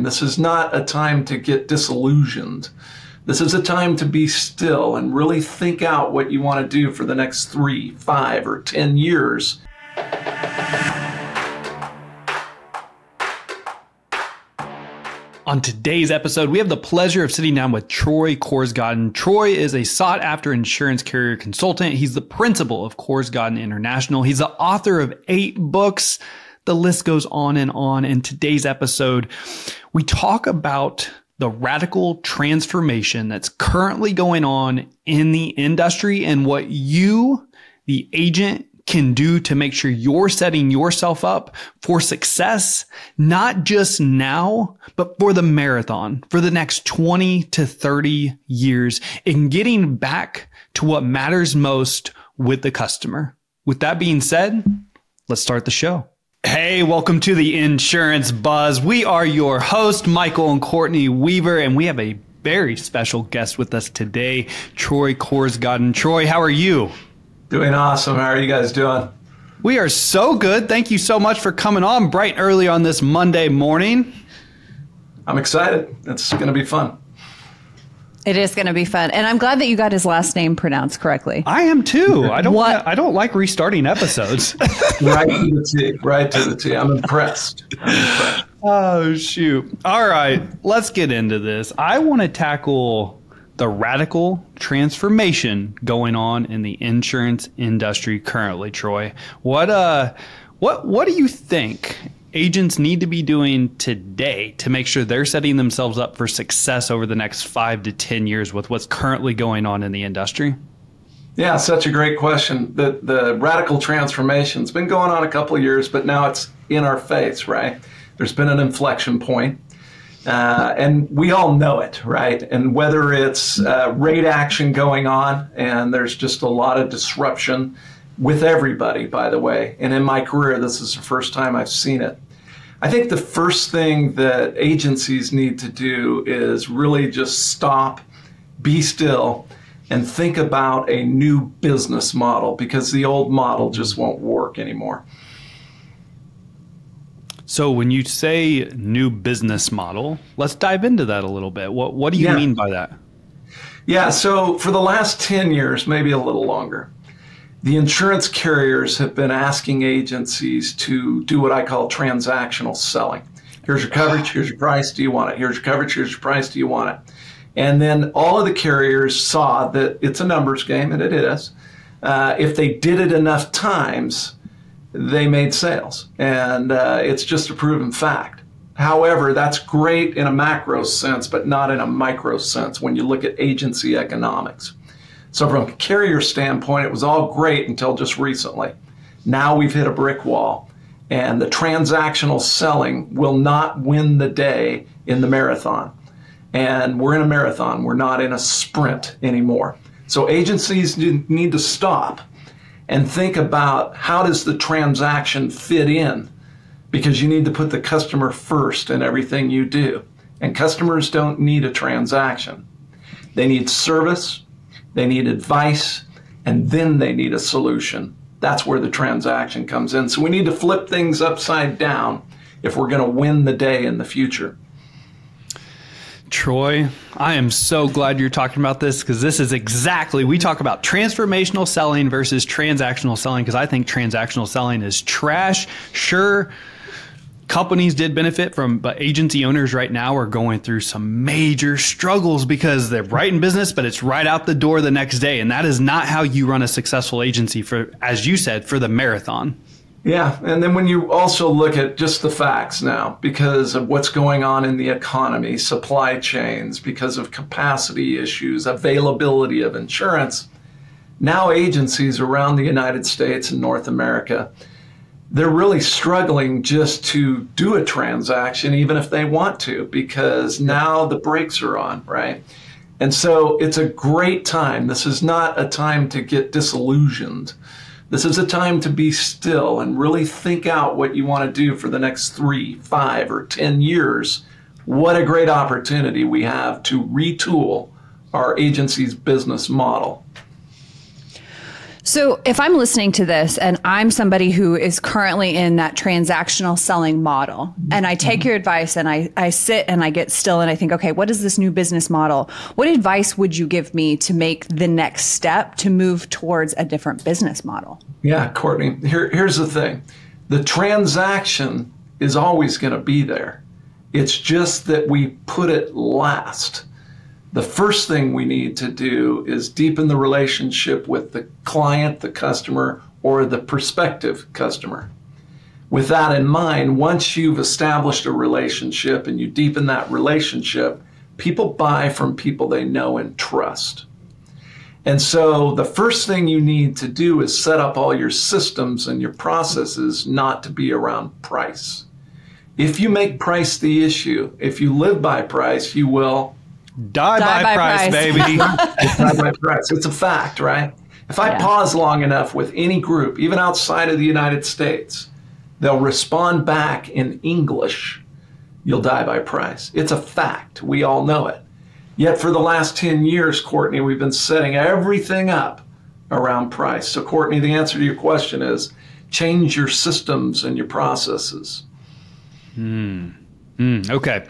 This is not a time to get disillusioned. This is a time to be still and really think out what you want to do for the next 3, 5, or 10 years. On today's episode, we have the pleasure of sitting down with Troy Korsgaden. Troy is a sought-after insurance carrier consultant. He's the principal of Korsgaden International. He's the author of 8 books. The list goes on and on. In today's episode, we talk about the radical transformation that's currently going on in the industry and what you, the agent, can do to make sure you're setting yourself up for success, not just now, but for the marathon, for the next 20 to 30 years, in getting back to what matters most with the customer. With that being said, let's start the show. Hey, welcome to the Insurance Buzz. We are your hosts, Michael and Courtney Weaver, and we have a very special guest with us today, Troy Korsgaden. Troy, how are you? Doing awesome. How are you guys doing? We are so good. Thank you so much for coming on bright and early on this Monday morning. I'm excited. It's going to be fun. It is going to be fun. And I'm glad that you got his last name pronounced correctly. I am too. I don't like restarting episodes. Right to the T. Right to the T. I'm impressed. Oh, shoot. All right. Let's get into this. I want to tackle the radical transformation going on in the insurance industry currently, Troy. What do you think agents need to be doing today to make sure they're setting themselves up for success over the next 5 to 10 years with what's currently going on in the industry? Yeah, such a great question. The radical transformation's been going on a couple of years, but now it's in our face, right? There's been an inflection point. And we all know it, right? And whether it's rate action going on, and there's just a lot of disruption with everybody, by the way. And in my career, this is the first time I've seen it. I think the first thing that agencies need to do is really just stop, be still, and think about a new business model, because the old model just won't work anymore. So when you say new business model, let's dive into that a little bit. What do you mean by that? Yeah, so for the last 10 years, maybe a little longer, the insurance carriers have been asking agencies to do what I call transactional selling. Here's your coverage, here's your price, do you want it? Here's your coverage, here's your price, do you want it? And then all of the carriers saw that it's a numbers game, and it is. If they did it enough times, they made sales, and it's just a proven fact. However, that's great in a macro sense, but not in a micro sense when you look at agency economics. So from a carrier standpoint, it was all great until just recently. Now we've hit a brick wall, and the transactional selling will not win the day in the marathon. And we're in a marathon, we're not in a sprint anymore. So agencies need to stop and think about, how does the transaction fit in? Because you need to put the customer first in everything you do. And customers don't need a transaction. They need service, they need advice, and then they need a solution. That's where the transaction comes in. So we need to flip things upside down if we're going to win the day in the future. Troy, I am so glad you're talking about this, because this is exactly, we talk about transformational selling versus transactional selling, because I think transactional selling is trash. Sure, companies did benefit from, but agency owners right now are going through some major struggles because they're right in business, but it's right out the door the next day. And that is not how you run a successful agency for, as you said, for the marathon. Yeah, and then when you also look at just the facts now, because of what's going on in the economy, supply chains, because of capacity issues, availability of insurance, now agencies around the United States and North America, they're really struggling just to do a transaction, even if they want to, because now the brakes are on, right? And so it's a great time. This is not a time to get disillusioned. This is a time to be still and really think out what you want to do for the next 3, 5, or 10 years. What a great opportunity we have to retool our agency's business model. So if I'm listening to this and I'm somebody who is currently in that transactional selling model, and I take your advice and I sit and I get still and I think, okay, what is this new business model? What advice would you give me to make the next step to move towards a different business model? Yeah, Courtney, here's the thing. The transaction is always going to be there. It's just that we put it last. The first thing we need to do is deepen the relationship with the client, the customer, or the prospective customer. With that in mind, once you've established a relationship and you deepen that relationship, people buy from people they know and trust. And so the first thing you need to do is set up all your systems and your processes not to be around price. If you make price the issue, if you live by price, you will Die by price, baby. Die by price. It's a fact, right? If I pause long enough with any group, even outside of the United States, they'll respond back in English. You'll die by price. It's a fact. We all know it. Yet for the last 10 years, Courtney, we've been setting everything up around price. So, Courtney, the answer to your question is change your systems and your processes. Okay.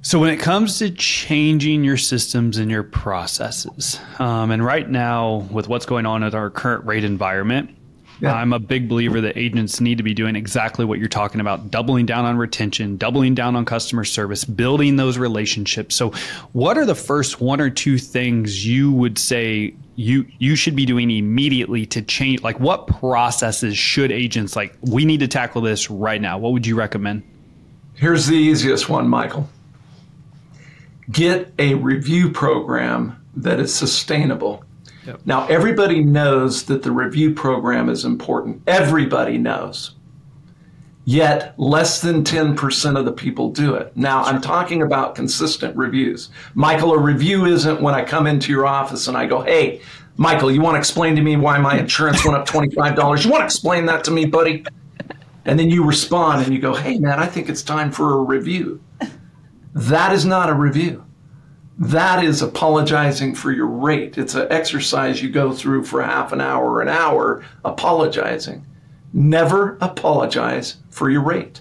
So when it comes to changing your systems and your processes, and right now with what's going on with our current rate environment, I'm a big believer that agents need to be doing exactly what you're talking about, doubling down on retention, doubling down on customer service, building those relationships. So what are the first one or two things you would say you should be doing immediately to change? Like what processes should agents, like we need to tackle this right now? What would you recommend? Here's the easiest one, Michael. Get a review program that is sustainable. Yep. Now, everybody knows that the review program is important. Everybody knows. Yet, less than 10% of the people do it. Now, I'm talking about consistent reviews. Michael, a review isn't when I come into your office and I go, hey, Michael, you want to explain to me why my insurance went up $25? You want to explain that to me, buddy? And then you respond and you go, hey, man, I think it's time for a review. That is not a review. That is apologizing for your rate. It's an exercise you go through for half an hour or an hour apologizing. Never apologize for your rate.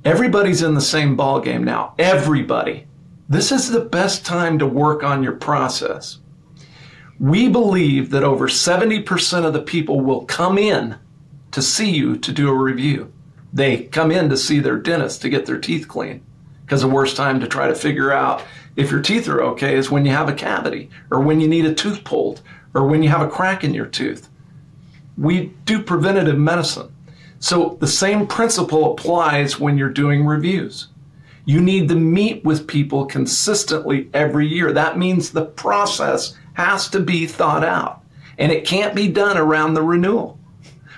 Everybody's in the same ballgame now. Everybody. This is the best time to work on your process. We believe that over 70% of the people will come in to see you to do a review. They come in to see their dentist to get their teeth cleaned. Because the worst time to try to figure out if your teeth are okay is when you have a cavity, or when you need a tooth pulled, or when you have a crack in your tooth. We do preventative medicine. So the same principle applies when you're doing reviews. You need to meet with people consistently every year. That means the process has to be thought out, and it can't be done around the renewal.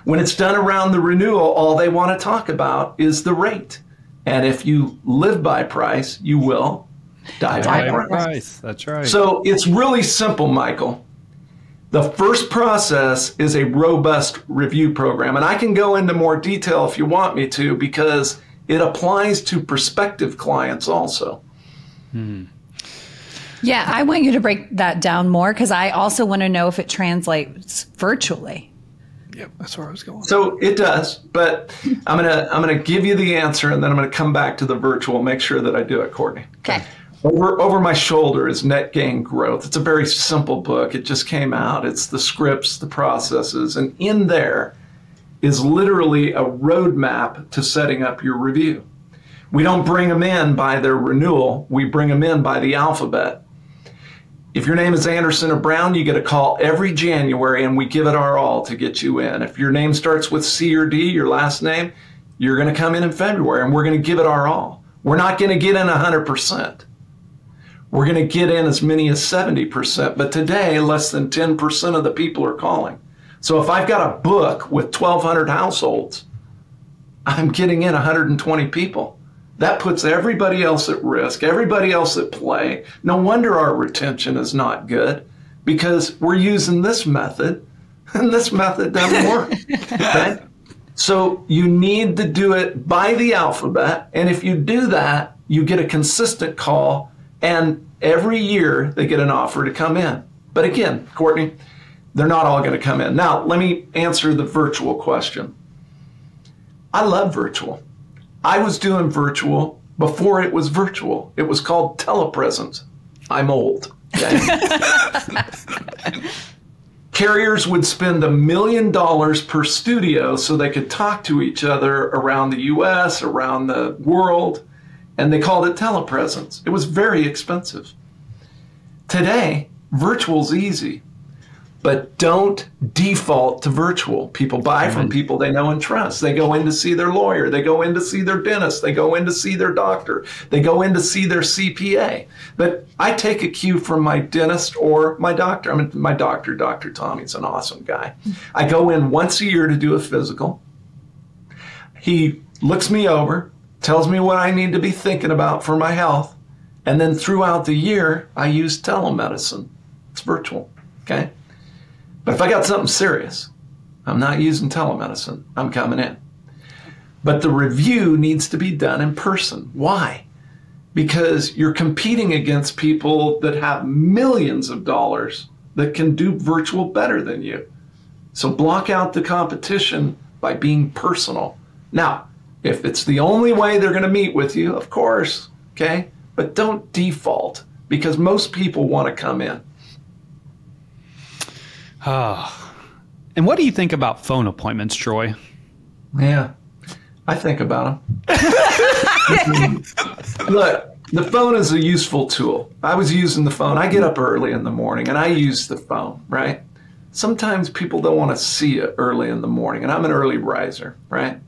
When it's done around the renewal, all they want to talk about is the rate. And if you live by price, you will die by price. That's right. So it's really simple, Michael. The first process is a robust review program. And I can go into more detail if you want me to, because it applies to prospective clients also. Yeah, I want you to break that down more, because I also want to know if it translates virtually. Yep, that's where I was going. So it does, but I'm gonna give you the answer, and then I'm gonna come back to the virtual. Make sure that I do it, Courtney. Okay. Over my shoulder is Net Gain Growth. It's a very simple book. It just came out. It's the scripts, the processes, and in there is literally a roadmap to setting up your review. We don't bring them in by their renewal. We bring them in by the alphabet. If your name is Anderson or Brown, you get a call every January, and we give it our all to get you in. If your name starts with C or D, your last name, you're going to come in February, and we're going to give it our all. We're not going to get in 100%. We're going to get in as many as 70%, but today, less than 10% of the people are calling. So if I've got a book with 1,200 households, I'm getting in 120 people. That puts everybody else at risk, everybody else at play. No wonder our retention is not good, because we're using this method, and this method doesn't work. Okay? So you need to do it by the alphabet, and if you do that, you get a consistent call, and every year they get an offer to come in. But again, Courtney, they're not all going to come in. Now, let me answer the virtual question. I love virtual. I was doing virtual before it was virtual. It was called telepresence. I'm old. Okay? Carriers would spend $1 million per studio so they could talk to each other around the US, around the world, and they called it telepresence. It was very expensive. Today, virtual's easy, but don't default to virtual. People buy from people they know and trust. They go in to see their lawyer. They go in to see their dentist. They go in to see their doctor. They go in to see their CPA. But I take a cue from my dentist or my doctor. I mean, my doctor, Dr. Tommy's an awesome guy. I go in once a year to do a physical. He looks me over, tells me what I need to be thinking about for my health. And then throughout the year, I use telemedicine. It's virtual, okay? But if I got something serious, I'm not using telemedicine. I'm coming in. But the review needs to be done in person. Why? Because you're competing against people that have millions of dollars that can do virtual better than you. So block out the competition by being personal. Now, if it's the only way they're going to meet with you, of course, okay? But don't default, because most people want to come in. And what do you think about phone appointments, Troy? Yeah, I think about them. Look, the phone is a useful tool. I was using the phone. I get up early in the morning and I use the phone, right? Sometimes people don't want to see you early in the morning, and I'm an early riser, right?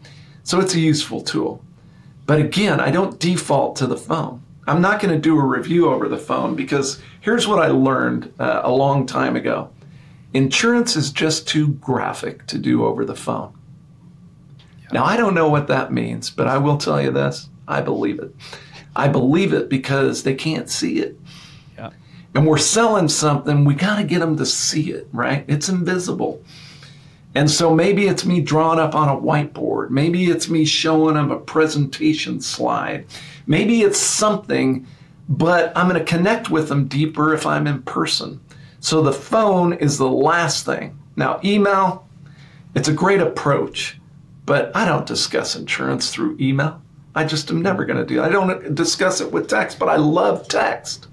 So it's a useful tool. But again, I don't default to the phone. I'm not going to do a review over the phone, because here's what I learned a long time ago. Insurance is just too graphic to do over the phone. Yeah. Now, I don't know what that means, but I will tell you this. I believe it. I believe it because they can't see it. Yeah. And we're selling something, we got to get them to see it, right? It's invisible. And so maybe it's me drawing up on a whiteboard. Maybe it's me showing them a presentation slide. Maybe it's something, but I'm going to connect with them deeper if I'm in person. So the phone is the last thing. Now, email, it's a great approach, but I don't discuss insurance through email. I just am never going to do that. I don't discuss it with text, but I love text.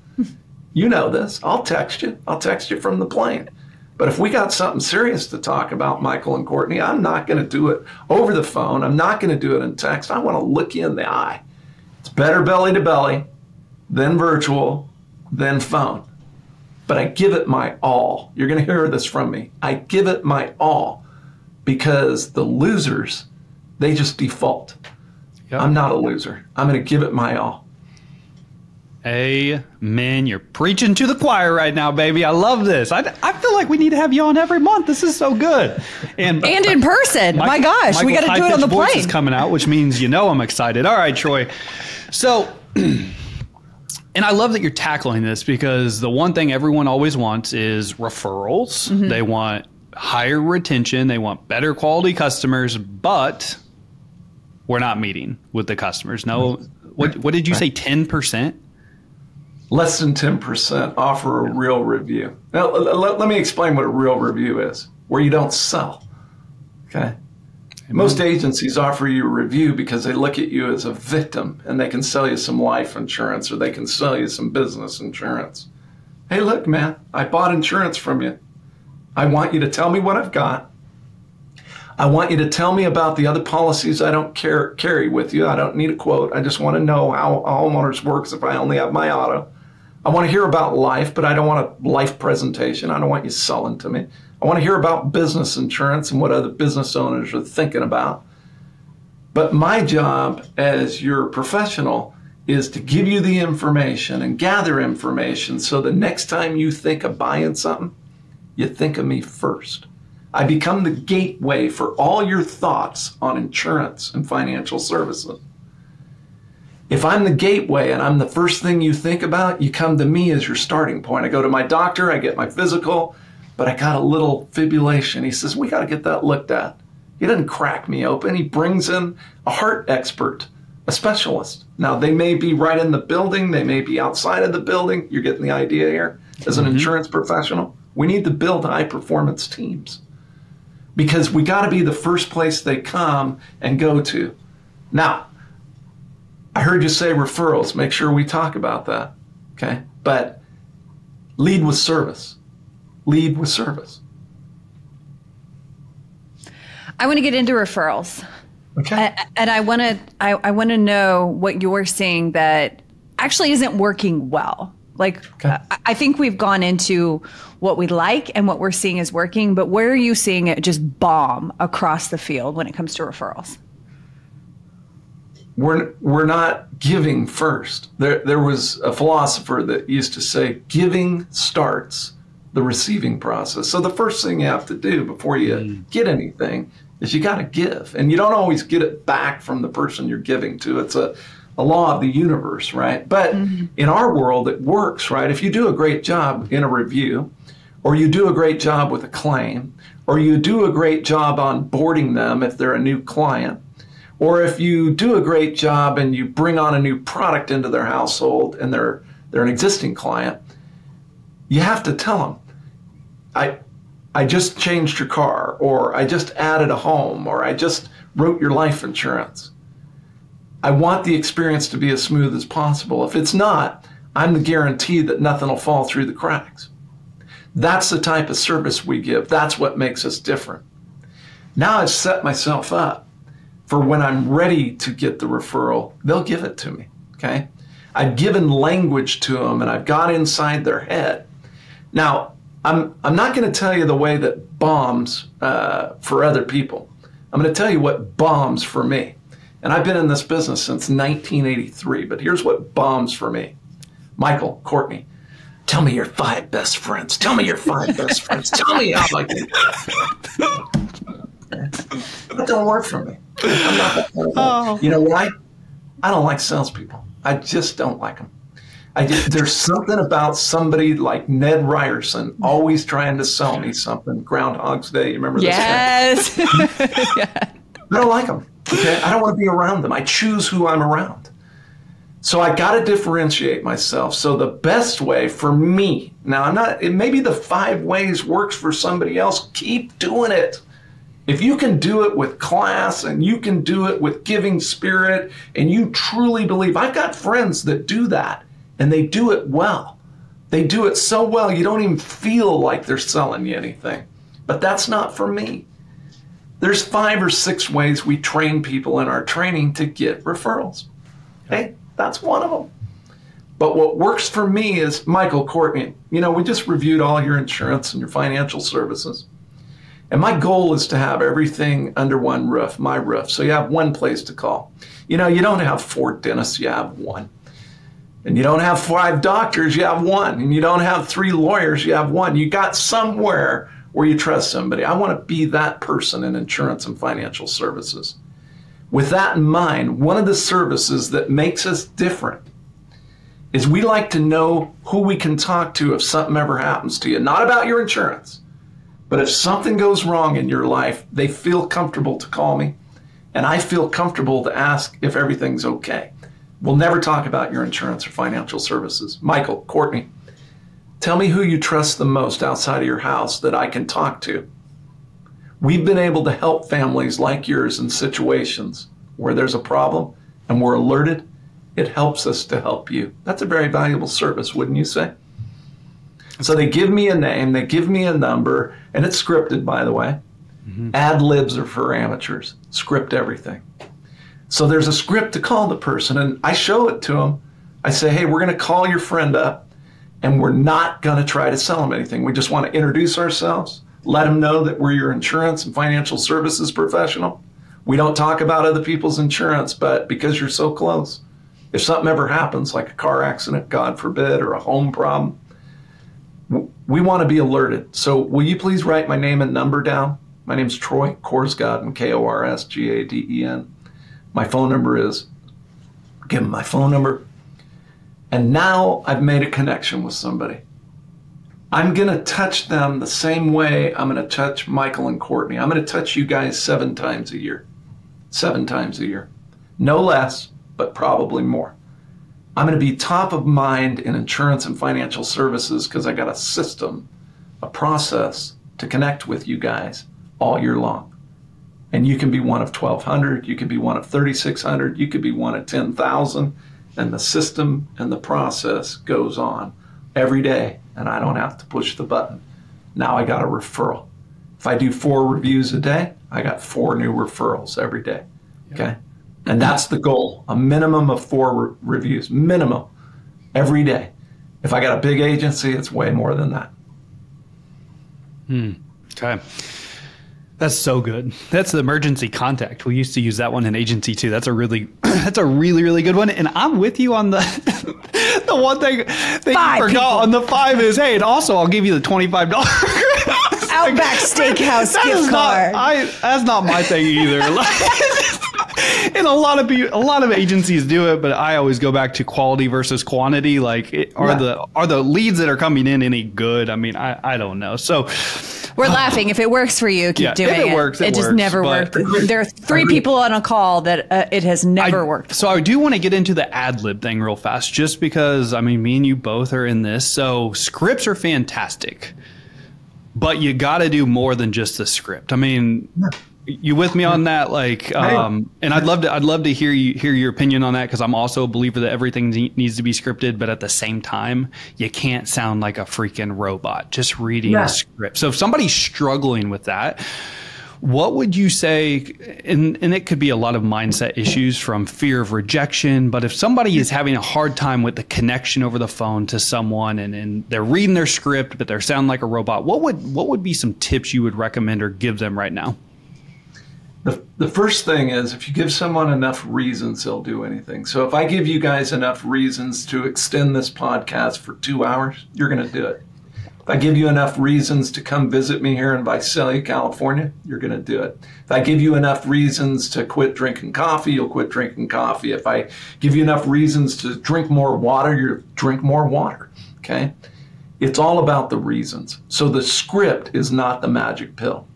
You know this. I'll text you. I'll text you from the plane. But if we got something serious to talk about, Michael and Courtney, I'm not going to do it over the phone. I'm not going to do it in text. I want to look you in the eye. It's better belly to belly, then virtual, then phone. But I give it my all. You're going to hear this from me. I give it my all, because the losers, they just default. Yep. I'm not a loser. I'm going to give it my all. Amen. You're preaching to the choir right now, baby. I love this. I feel like we need to have you on every month. This is so good. And in person. My gosh, we got to do it on the plane. Is coming out, which means I'm excited. All right, Troy. So, and I love that you're tackling this, because the one thing everyone always wants is referrals. Mm-hmm. They want higher retention. They want better quality customers, but we're not meeting with the customers. No, what did you say, 10%? Less than 10% offer a real review. Now, let me explain what a real review is, where you don't sell, okay? Most agencies offer you a review because they look at you as a victim, and they can sell you some life insurance, or they can sell you some business insurance. Hey, look, man, I bought insurance from you. I want you to tell me what I've got. I want you to tell me about the other policies I don't carry with you. I don't need a quote. I just want to know how homeowners works if I only have my auto. I want to hear about life, but I don't want a life presentation. I don't want you selling to me. I want to hear about business insurance and what other business owners are thinking about. But my job as your professional is to give you the information and gather information, so the next time you think of buying something, you think of me first. I become the gateway for all your thoughts on insurance and financial services. If I'm the gateway and I'm the first thing you think about, you come to me as your starting point. I go to my doctor, I get my physical, but I got a little fibrillation. He says, we got to get that looked at. He doesn't crack me open. He brings in a heart expert, a specialist. Now, they may be right in the building. They may be outside of the building. You're getting the idea here as an insurance professional. We need to build high performance teams because we got to be the first place they come and go to. Now, I heard you say referrals. Make sure we talk about that. Okay. But lead with service. Lead with service. I want to get into referrals. Okay. And I want to know what you're seeing that actually isn't working well. Like, okay. I think we've gone into what we like and what we're seeing is working, but where are you seeing it just bomb across the field when it comes to referrals? We're not giving first. There was a philosopher that used to say, giving starts the receiving process. So the first thing you have to do before you get anything is you got to give. And you don't always get it back from the person you're giving to. It's a law of the universe, right? But in our world, it works, right? If you do a great job in a review, or you do a great job with a claim, or you do a great job on boarding them if they're a new client, or if you do a great job and you bring on a new product into their household and they're an existing client, you have to tell them, I just changed your car, or I just added a home, or I just wrote your life insurance. I want the experience to be as smooth as possible. If it's not, I'm the guarantee that nothing will fall through the cracks. That's the type of service we give. That's what makes us different. Now I've set myself up for when I'm ready to get the referral, they'll give it to me, okay? I've given language to them and I've got inside their head. Now, I'm not going to tell you the way that bombs for other people. I'm going to tell you what bombs for me. And I've been in this business since 1983, but here's what bombs for me. Michael, Courtney, tell me your 5 best friends. Tell me your 5 best friends. Tell me how like that don't work for me. I'm not that kind of guy. You know why? I don't like salespeople. I just don't like them. There's something about somebody like Ned Ryerson always trying to sell me something. Groundhog's Day, you remember this guy? Yes. Yeah. I don't like them. Okay, I don't want to be around them. I choose who I'm around. So I got to differentiate myself. So the best way for me, now maybe the 5 ways works for somebody else. Keep doing it. If you can do it with class and you can do it with giving spirit and you truly believe, I've got friends that do that and they do it well. They do it so well you don't even feel like they're selling you anything. But that's not for me. There's 5 or 6 ways we train people in our training to get referrals. Hey, that's one of them. But what works for me is, Michael, Courtney, we just reviewed all your insurance and your financial services. And my goal is to have everything under one roof, my roof. So you have one place to call. You don't have 4 dentists, you have one. And you don't have 5 doctors, you have one. And you don't have 3 lawyers, you have one. You got somewhere where you trust somebody. I want to be that person in insurance and financial services. With that in mind, one of the services that makes us different is we like to know who we can talk to if something ever happens to you. Not about your insurance, but if something goes wrong in your life, they feel comfortable to call me, and I feel comfortable to ask if everything's okay. We'll never talk about your insurance or financial services. Michael, Courtney, tell me who you trust the most outside of your house that I can talk to. We've been able to help families like yours in situations where there's a problem and we're alerted. It helps us to help you. That's a very valuable service, wouldn't you say? So they give me a name, they give me a number, and it's scripted, by the way. Ad libs are for amateurs. Script everything. So there's a script to call the person, and I show it to them. I say, hey, we're going to call your friend up, and we're not going to try to sell them anything. We just want to introduce ourselves, let them know that we're your insurance and financial services professional. We don't talk about other people's insurance, but because you're so close, if something ever happens, like a car accident, God forbid, or a home problem, we want to be alerted. So will you please write my name and number down? My name's Troy Korsgaden, Korsgaden. My phone number is, give them my phone number. And now I've made a connection with somebody. I'm going to touch them the same way I'm going to touch Michael and Courtney. I'm going to touch you guys 7 times a year. 7 times a year. No less, but probably more. I'm going to be top of mind in insurance and financial services because I got a system a process to connect with you guys all year long. And you can be one of 1,200, you can be one of 3,600, you could be one of 10,000, and the system and the process goes on every day, and I don't have to push the button. Now I got a referral. If I do 4 reviews a day, I got 4 new referrals every day, okay? And that's the goal, a minimum of 4 reviews, minimum, every day. If I got a big agency, it's way more than that. Okay. That's so good. That's the emergency contact. We used to use that one in agency too. That's a really, really good one. And I'm with you on the the one thing that you forgot on the 5 is, hey, and also I'll give you the $25 Outback Steakhouse gift card. That's not my thing either. And a lot of agencies do it, but I always go back to quality versus quantity. Like, are the leads that are coming in any good? I mean, I don't know. So we're laughing. If it works for you, keep doing it. If it works, it just never worked. There are 3 people on a call that it has never worked. So I do want to get into the ad lib thing real fast, just because, I mean, me and you both are in this. So scripts are fantastic, but you got to do more than just the script. I mean, you with me on that? Like, and I'd love to hear your opinion on that, because I'm also a believer that everything needs to be scripted, but at the same time, you can't sound like a freaking robot just reading a script. So if somebody's struggling with that, what would you say? And it could be a lot of mindset issues from fear of rejection, but if somebody is having a hard time with the connection over the phone to someone, and they're reading their script, but they sound like a robot, what would be some tips you would recommend or give them right now? The first thing is, if you give someone enough reasons, they'll do anything. So if I give you guys enough reasons to extend this podcast for 2 hours, you're going to do it. If I give you enough reasons to come visit me here in Visalia, California, you're going to do it. If I give you enough reasons to quit drinking coffee, you'll quit drinking coffee. If I give you enough reasons to drink more water, you'll drink more water, okay? It's all about the reasons. So the script is not the magic pill.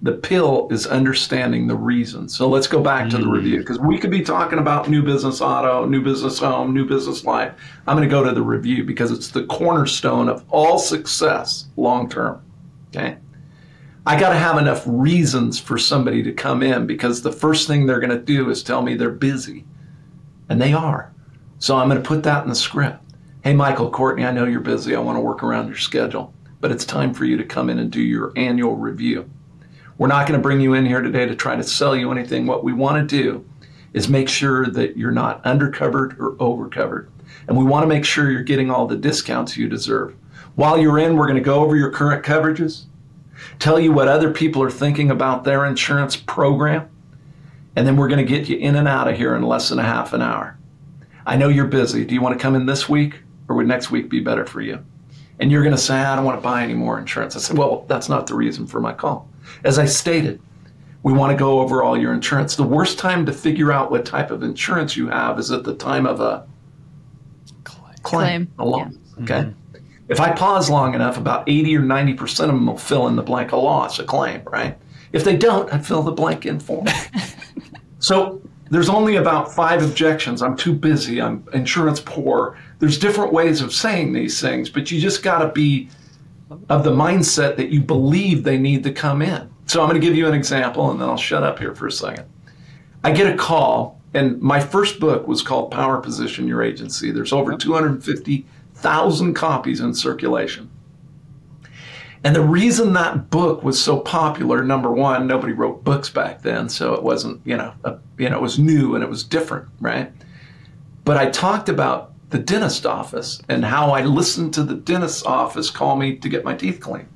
The pill is understanding the reasons. So let's go back to the review, because we could be talking about new business auto, new business home, new business life. I'm going to go to the review because it's the cornerstone of all success long term. Okay. I got to have enough reasons for somebody to come in, because the first thing they're going to do is tell me they're busy. And they are. So I'm going to put that in the script. Hey, Michael, Courtney, I know you're busy. I want to work around your schedule, but it's time for you to come in and do your annual review. We're not going to bring you in here today to try to sell you anything. What we want to do is make sure that you're not undercovered or overcovered. And we want to make sure you're getting all the discounts you deserve. While you're in, we're going to go over your current coverages, tell you what other people are thinking about their insurance program, and then we're going to get you in and out of here in less than a half an hour. I know you're busy. Do you want to come in this week, or would next week be better for you? And you're going to say, I don't want to buy any more insurance. I said, well, that's not the reason for my call. As I stated, we want to go over all your insurance. The worst time to figure out what type of insurance you have is at the time of a claim. A loss, okay? If I pause long enough, about 80 or 90% of them will fill in the blank, a loss, a claim, right? If they don't, I fill the blank in for them. So there's only about 5 objections. I'm too busy. I'm insurance poor. There's different ways of saying these things, but you just got to be of the mindset that you believe they need to come in. So I'm going to give you an example, and then I'll shut up here for a second. I get a call, and my first book was called Power Position Your Agency. There's over 250,000 copies in circulation. And the reason that book was so popular, number one, nobody wrote books back then, so it wasn't, it was new and it was different, right? But I talked about the dentist office and how I listened to the dentist's office call me to get my teeth cleaned.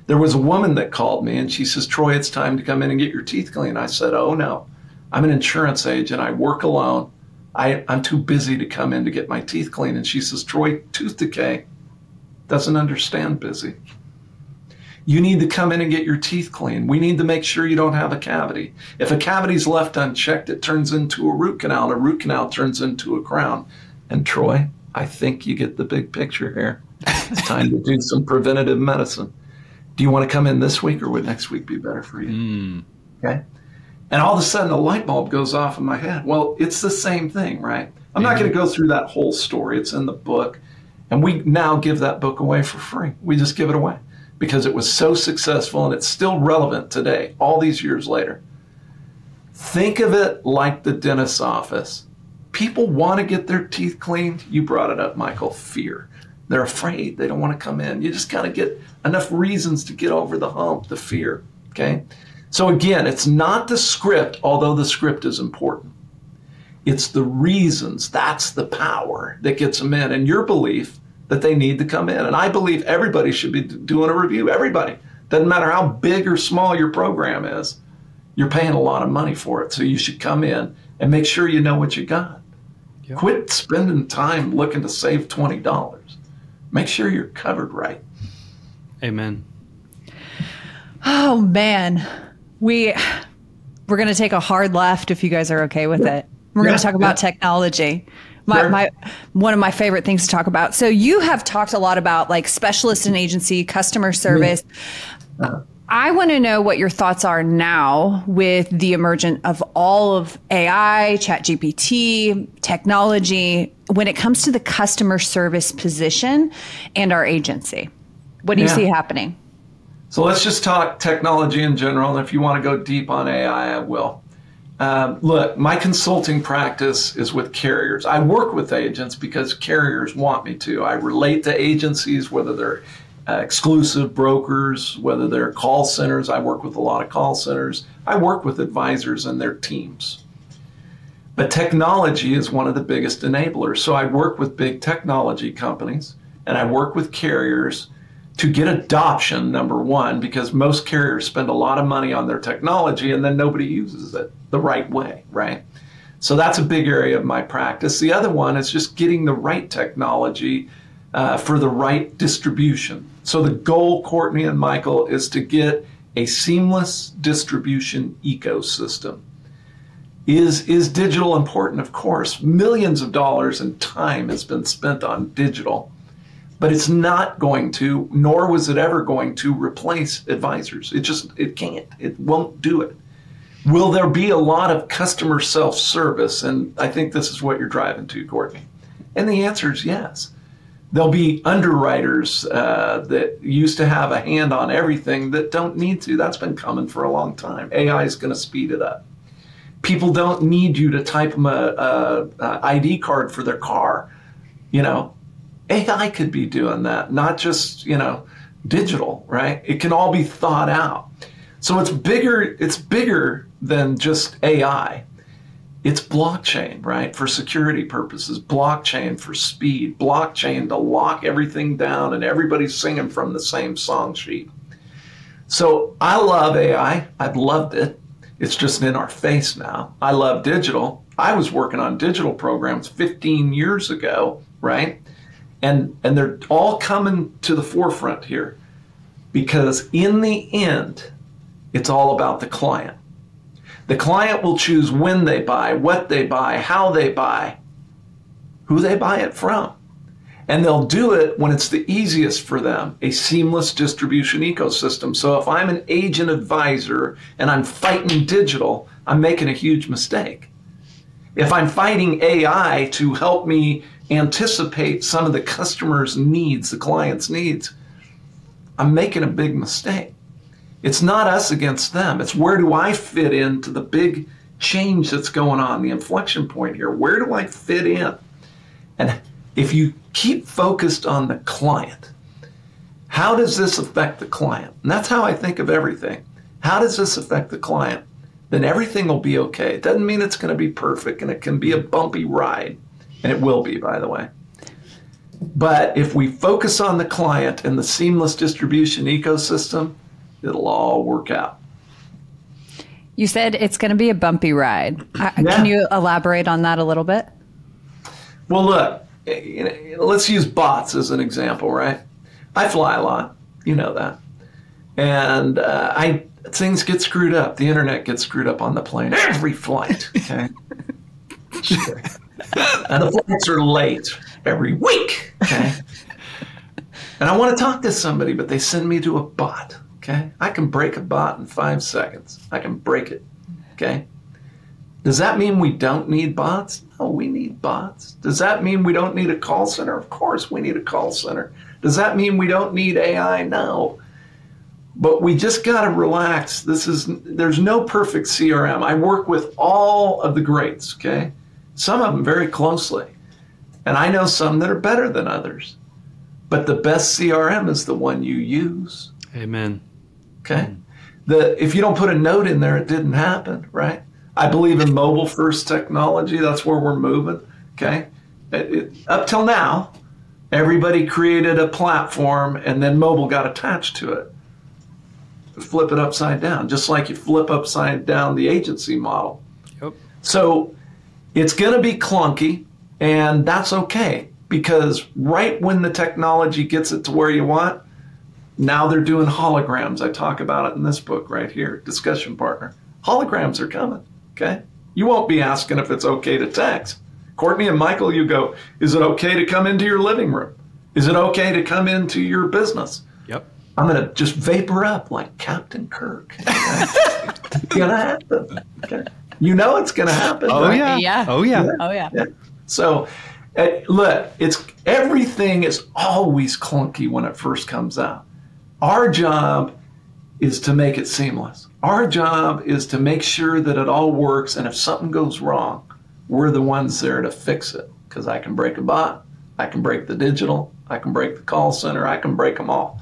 There was a woman that called me and she says, Troy, it's time to come in and get your teeth cleaned. I said, oh no, I'm an insurance agent. I work alone. I'm too busy to come in to get my teeth cleaned. And she says, Troy, tooth decay doesn't understand busy. You need to come in and get your teeth cleaned. We need to make sure you don't have a cavity. If a cavity is left unchecked, it turns into a root canal, and a root canal turns into a crown. And Troy, I think you get the big picture here. It's time to do some preventative medicine. Do you want to come in this week, or would next week be better for you? Okay. And all of a sudden a light bulb goes off in my head. Well, it's the same thing, right? I'm not going to go through that whole story. It's in the book. And we now give that book away for free. We just give it away. because it was so successful and it's still relevant today, all these years later. Think of it like the dentist's office. People want to get their teeth cleaned. You brought it up, Michael, fear. They're afraid. They don't want to come in. You just got to get enough reasons to get over the hump, the fear, okay? So again, it's not the script, although the script is important. It's the reasons. That's the power that gets them in, and your belief that they need to come in. And I believe everybody should be doing a review. Everybody. Doesn't matter how big or small your program is. You're paying a lot of money for it, so you should come in and make sure you know what you got. Yep. Quit spending time looking to save $20. Make sure you're covered right. Amen. Oh, man. We're going to take a hard left if you guys are okay with it. We're going to talk about technology. One of my favorite things to talk about. So you have talked a lot about like specialist and agency, customer service. I want to know what your thoughts are now with the emergence of all of AI, ChatGPT, technology, when it comes to the customer service position and our agency. What do you see happening? So let's just talk technology in general. And if you want to go deep on AI, I will. Look, my consulting practice is with carriers. I work with agents because carriers want me to. I relate to agencies, whether they're exclusive brokers, whether they're call centers. I work with a lot of call centers. I work with advisors and their teams. But technology is one of the biggest enablers. So I work with big technology companies and I work with carriers to get adoption, number one, because most carriers spend a lot of money on their technology and then nobody uses it the right way, right? So that's a big area of my practice. The other one is just getting the right technology for the right distribution. So the goal, Courtney and Michael, is to get a seamless distribution ecosystem. Is digital important? Of course. Millions of dollars in time has been spent on digital. But it's not going to, nor was it ever going to, replace advisors. It can't. It won't do it. Will there be a lot of customer self-service? And I think this is what you're driving to, Courtney. And the answer is yes. There'll be underwriters that used to have a hand on everything that don't need to. That's been coming for a long time. AI is going to speed it up. People don't need you to type them a ID card for their car, you know. AI could be doing that, not just, digital, right? It can all be thought out. So it's bigger than just AI. It's blockchain, right? For security purposes, blockchain for speed, blockchain to lock everything down and everybody's singing from the same song sheet. So I love AI. I've loved it. It's just in our face now. I love digital. I was working on digital programs 15 years ago, right? And they're all coming to the forefront here because in the end, it's all about the client. The client will choose when they buy, what they buy, how they buy, who they buy it from. And they'll do it when it's the easiest for them, a seamless distribution ecosystem. So if I'm an agent advisor and I'm fighting digital, I'm making a huge mistake. If I'm fighting AI to help me anticipate some of the customer's needs, the client's needs, I'm making a big mistake. It's not us against them. It's where do I fit into the big change that's going on, the inflection point here. Where do I fit in? And if you keep focused on the client, how does this affect the client? And that's how I think of everything. How does this affect the client? Then everything will be okay. It doesn't mean it's going to be perfect, and it can be a bumpy ride. And it will be, by the way. But if we focus on the client and the seamless distribution ecosystem, it'll all work out. You said it's going to be a bumpy ride. Can you elaborate on that a little bit? Well, look, let's use bots as an example, right? I fly a lot, you know that. And things get screwed up. The internet gets screwed up on the plane. Every flight, okay? Sure. And the flights are late every week, okay? And I want to talk to somebody, but they send me to a bot, okay? I can break a bot in 5 seconds. I can break it, okay? Does that mean we don't need bots? No, we need bots. Does that mean we don't need a call center? Of course we need a call center. Does that mean we don't need AI? No. But we just got to relax. There's no perfect CRM. I work with all of the greats, okay? Some of them very closely. And I know some that are better than others. But the best CRM is the one you use. Amen. Okay? If you don't put a note in there, it didn't happen, right? I believe in mobile first technology. That's where we're moving, okay? Up till now, everybody created a platform and then mobile got attached to it. Flip it upside down, just like you flip upside down the agency model. Yep. So it's going to be clunky, and that's okay, because right when the technology gets it to where you want, now they're doing holograms. I talk about it in this book right here, Discussion Partner. Holograms are coming, okay? You won't be asking if it's okay to text. Courtney and Michael, you go, is it okay to come into your living room? Is it okay to come into your business? Yep. I'm going to just vapor up like Captain Kirk. It's going to happen. Okay? You know it's going to happen. Oh, right? yeah. Yeah. Oh, yeah. Oh, yeah. Yeah. So, look, everything is always clunky when it first comes out. Our job is to make it seamless. Our job is to make sure that it all works, and if something goes wrong, we're the ones there to fix it, because I can break a bot, I can break the digital, I can break the call center, I can break them all.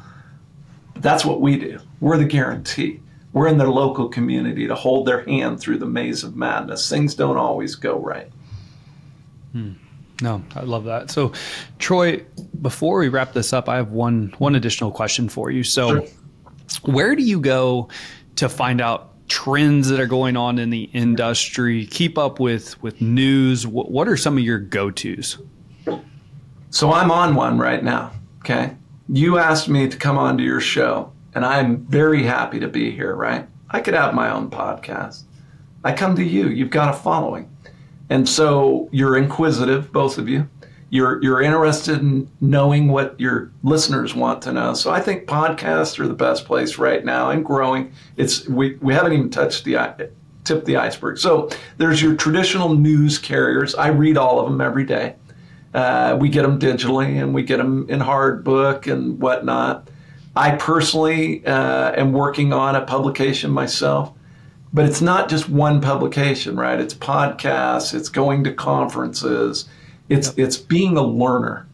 That's what we do. We're the guarantee. We're in their local community to hold their hand through the maze of madness. Things don't always go right. No, I love that. So, Troy, before we wrap this up, I have one additional question for you. So, Sure. Where do you go to find out trends that are going on in the industry, keep up with news? What are some of your go-tos? So I'm on one right now, okay? You asked me to come onto your show, and I'm very happy to be here, right? I could have my own podcast. I come to you. You've got a following. And so you're inquisitive, both of you. You're interested in knowing what your listeners want to know. So I think podcasts are the best place right now, and growing. We haven't even touched the tip of the iceberg. So there's your traditional news carriers. I read all of them every day. We get them digitally, and we get them in hard book and whatnot. I personally am working on a publication myself. But it's not just one publication, right? It's podcasts, it's going to conferences, it's being a learner.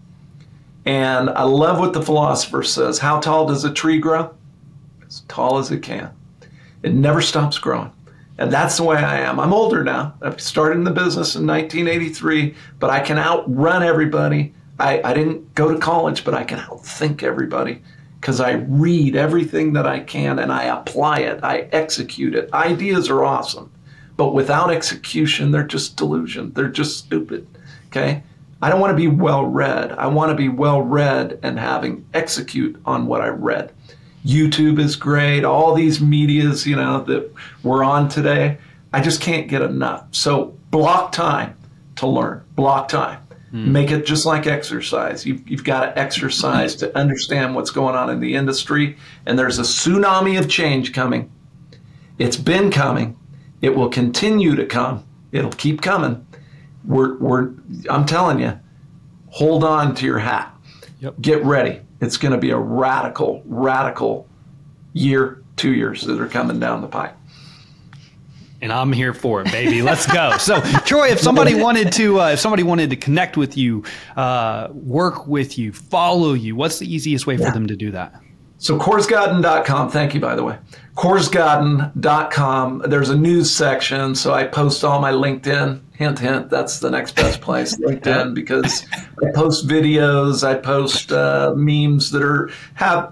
And I love what the philosopher says. How tall does a tree grow? As tall as it can. It never stops growing. And that's the way I am. I'm older now. I started in the business in 1983, but I can outrun everybody. I didn't go to college, but I can outthink everybody, because I read everything that I can and I apply it, I execute it. Ideas are awesome, but without execution, they're just delusion. They're just stupid, okay? I don't want to be well-read. I want to be well-read and having execute on what I read. YouTube is great. All these medias, that we're on today, I just can't get enough. So block time to learn, block time. Make it just like exercise. You've got to exercise to understand what's going on in the industry. And there's a tsunami of change coming. It's been coming. It will continue to come. It'll keep coming. I'm telling you, hold on to your hat. Yep. Get ready. It's going to be a radical year, 2 years that are coming down the pipe. And I'm here for it, baby. Let's go. So, Troy, if somebody wanted to connect with you, work with you, follow you, what's the easiest way for them to do that? So Korsgaden.com, thank you, by the way. Korsgaden.com, there's a news section, so I post all my LinkedIn. Hint, hint, that's the next best place, LinkedIn, because I post videos, I post memes that have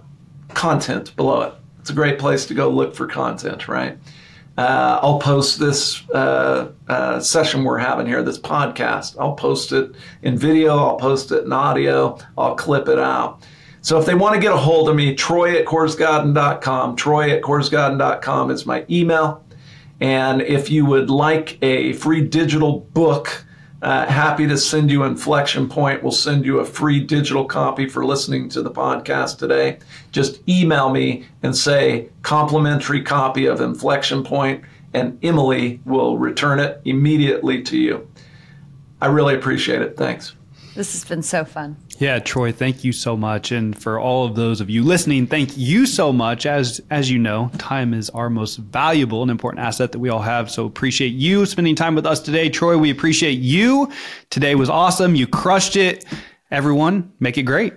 content below it. It's a great place to go look for content, right? I'll post this session we're having here, this podcast. I'll post it in video. I'll post it in audio. I'll clip it out. So if they want to get a hold of me, Troy@Korsgaden.com. Troy@Korsgaden.com is my email. And if you would like a free digital book, happy to send you Inflection Point. We'll send you a free digital copy for listening to the podcast today. Just email me and say complimentary copy of Inflection Point, and Emily will return it immediately to you. I really appreciate it. Thanks. This has been so fun. Yeah, Troy, thank you so much. And for all of those of you listening, thank you so much. As you know, time is our most valuable and important asset that we all have. So appreciate you spending time with us today. Troy, we appreciate you. Today was awesome. You crushed it. Everyone, make it great.